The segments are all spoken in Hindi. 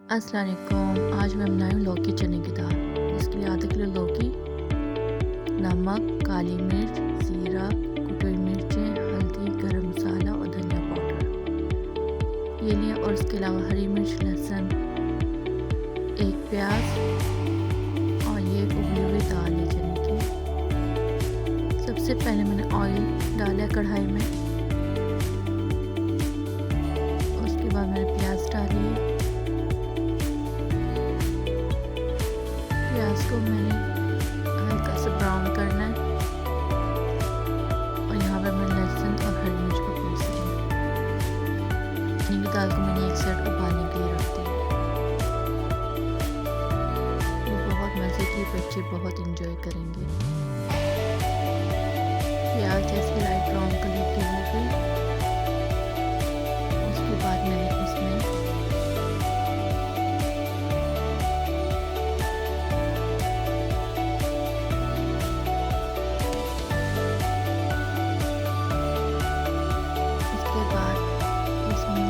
अस्सलाम वालेकुम। आज मैं बनाई हूँ लौकी चने की दाल। इसके लिए आधा किलो लौकी, नमक, काली मिर्च, ज़ीरा, कुटी हुई मिर्चें, हल्दी, गरम मसाला और धनिया पाउडर ये लिया। और इसके अलावा हरी मिर्च, लहसुन, एक प्याज और ये उबली हुई दाल है चने की। सबसे पहले मैंने ऑयल डाला कढ़ाई में, उसके बाद मैंने प्याज डाली है। प्याज को मैंने हल्का सा ब्राउन करना है और यहाँ पर मैंने लहसुन और हरी मिर्च को पीस लिया। चने की दाल को मैंने एक साइड उबालने के लिए रख दिया। ये बहुत मज़े की, बच्चे बहुत इंजॉय करेंगे। प्याज जैसे लाइट ब्राउन कलर की हो गई, उसके बाद मैंने इसमें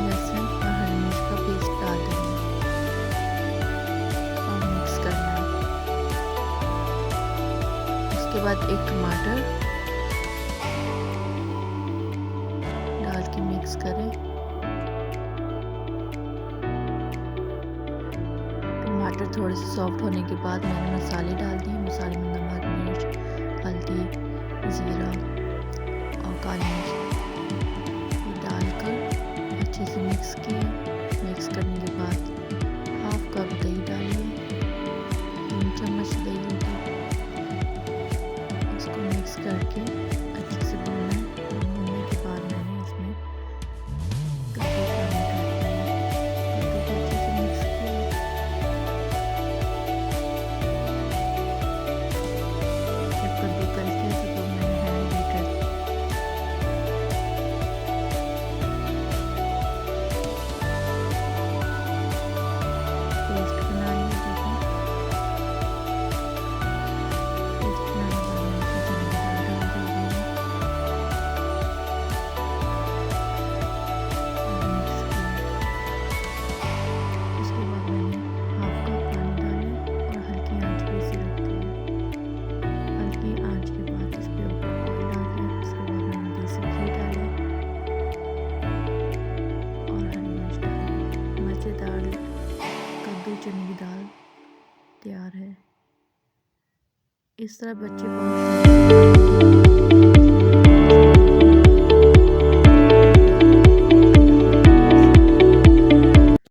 लहसुन और हरी मिर्च का पेस्ट डाल देंगे और मिक्स करना है। उसके बाद एक टमाटर डाल के मिक्स करें। टमाटर थोड़े से सॉफ्ट होने के बाद मैंने मसाले डाल दिए। मसाले में नमक, मिर्च, हल्दी, ज़ीरा और काली मिर्च अच्छे से मिक्स किया। मिक्स करने के बाद हाफ कप दही डालिए, 3 चम्मच दही होगी। उसको मिक्स करके अच्छे से भूनना है। भूनने के बाद मैंने इसमें कद्दू पानी डाल दिया। कद्दू को अच्छे से मिक्स किया। जब कद्दू कर दिया तो मैंने हैंड बीटर चने की दाल तैयार है। इस तरह बच्चे बहुत